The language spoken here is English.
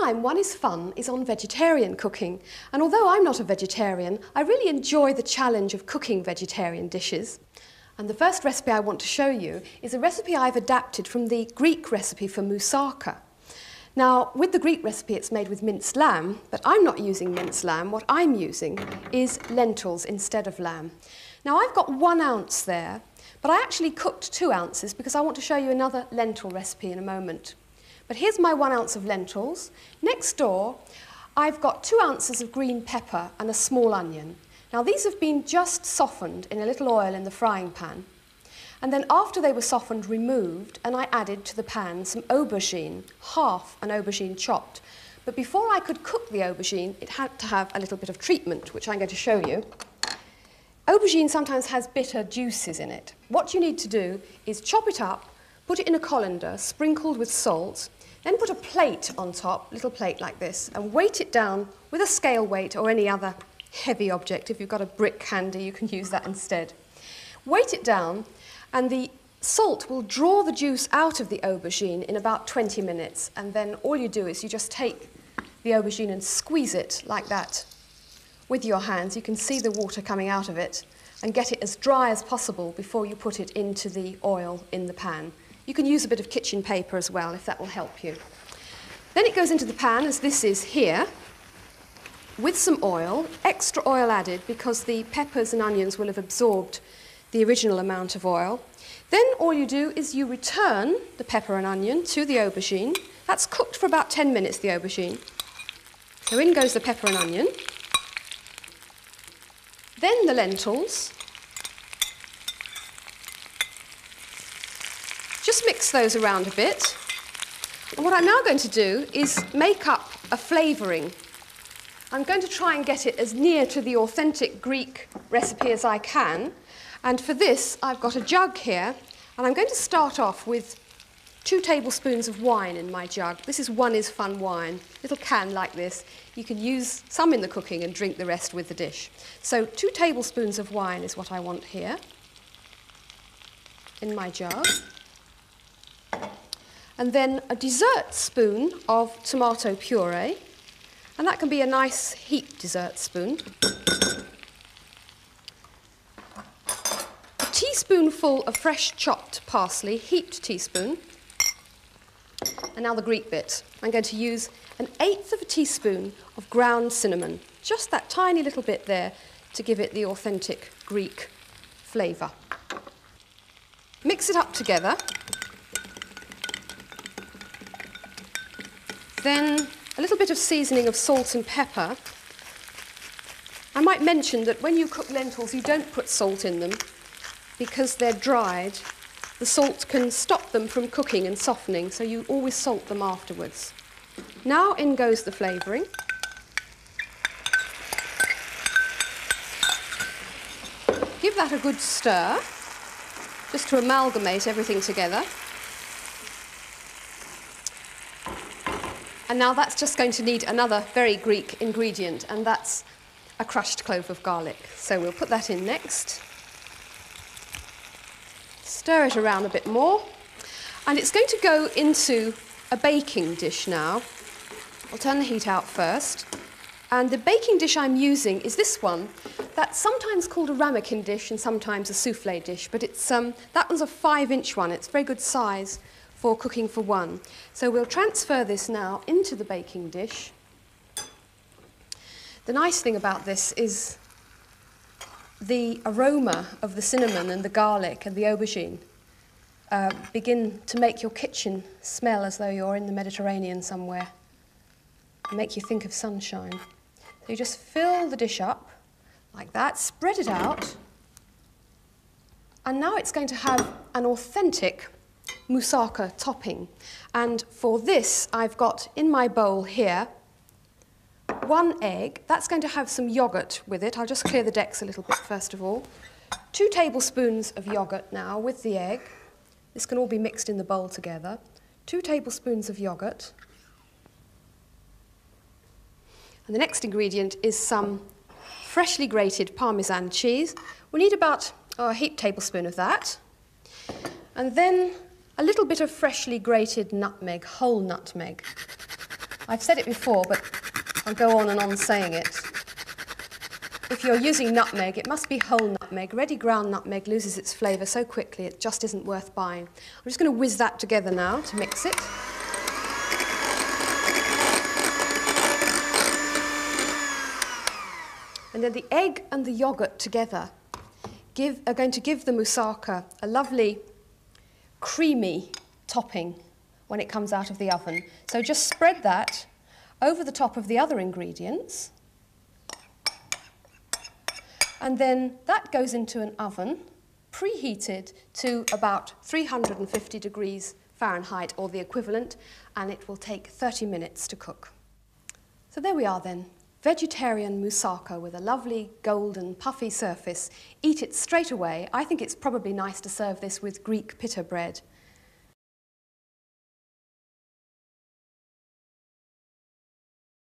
time One is Fun is on vegetarian cooking, and although I'm not a vegetarian, I really enjoy the challenge of cooking vegetarian dishes. And the first recipe I want to show you is a recipe I've adapted from the Greek recipe for moussaka. Now, with the Greek recipe it's made with minced lamb, but I'm not using minced lamb. What I'm using is lentils instead of lamb. Now, I've got 1 ounce there, but I actually cooked 2 ounces because I want to show you another lentil recipe in a moment. But here's my 1 ounce of lentils. Next door, I've got 2 ounces of green pepper and a small onion. Now, these have been just softened in a little oil in the frying pan. And then after they were softened, removed, and I added to the pan some aubergine, half an aubergine chopped. But before I could cook the aubergine, it had to have a little bit of treatment, which I'm going to show you. Aubergine sometimes has bitter juices in it. What you need to do is chop it up, put it in a colander, sprinkled with salt, then put a plate on top, little plate like this, and weight it down with a scale weight or any other heavy object. If you've got a brick handy, you can use that instead. Weight it down, and the salt will draw the juice out of the aubergine in about 20 minutes, and then all you do is you just take the aubergine and squeeze it like that with your hands. You can see the water coming out of it, and get it as dry as possible before you put it into the oil in the pan. You can use a bit of kitchen paper as well, if that will help you. Then it goes into the pan, as this is here, with some oil, extra oil added because the peppers and onions will have absorbed the original amount of oil. Then all you do is you return the pepper and onion to the aubergine. That's cooked for about 10 minutes, the aubergine. So in goes the pepper and onion. Then the lentils. Just mix those around a bit. And what I'm now going to do is make up a flavouring. I'm going to try and get it as near to the authentic Greek recipe as I can. And for this, I've got a jug here, and I'm going to start off with 2 tablespoons of wine in my jug. This is One is Fun wine, little can like this. You can use some in the cooking and drink the rest with the dish. So 2 tablespoons of wine is what I want here in my jug. And then a dessert spoon of tomato puree, and that can be a nice heaped dessert spoon. A teaspoonful of fresh chopped parsley, heaped teaspoon. And now the Greek bit. I'm going to use 1/8 of a teaspoon of ground cinnamon, just that tiny little bit there to give it the authentic Greek flavour. Mix it up together. Then a little bit of seasoning of salt and pepper. I might mention that when you cook lentils, you don't put salt in them because they're dried. The salt can stop them from cooking and softening, so you always salt them afterwards. Now in goes the flavouring. Give that a good stir, just to amalgamate everything together. And now that's just going to need another very Greek ingredient, and that's a crushed clove of garlic. So we'll put that in next. Stir it around a bit more. And it's going to go into a baking dish now. I'll turn the heat out first. And the baking dish I'm using is this one. That's sometimes called a ramekin dish and sometimes a soufflé dish, but it's that one's a 5-inch one. It's very good size for cooking for one. So we'll transfer this now into the baking dish. The nice thing about this is the aroma of the cinnamon and the garlic and the aubergine begin to make your kitchen smell as though you're in the Mediterranean somewhere. Make you think of sunshine. So you just fill the dish up like that, spread it out, and now it's going to have an authentic moussaka topping. And for this, I've got in my bowl here 1 egg. That's going to have some yoghurt with it. I'll just clear the decks a little bit first of all. 2 tablespoons of yoghurt now with the egg. This can all be mixed in the bowl together. 2 tablespoons of yoghurt. And the next ingredient is some freshly grated Parmesan cheese. We need about a heaped tablespoon of that. And then a little bit of freshly grated nutmeg, whole nutmeg. I've said it before, but I'll go on and on saying it. If you're using nutmeg, it must be whole nutmeg. Ready ground nutmeg loses its flavour so quickly it just isn't worth buying. I'm just going to whiz that together now to mix it. And then the egg and the yoghurt together are going to give the moussaka a lovely creamy topping when it comes out of the oven. So just spread that over the top of the other ingredients. And then that goes into an oven, preheated to about 350 degrees Fahrenheit or the equivalent, and it will take 30 minutes to cook. So there we are then. Vegetarian moussaka with a lovely golden puffy surface. Eat it straight away. I think it's probably nice to serve this with Greek pita bread.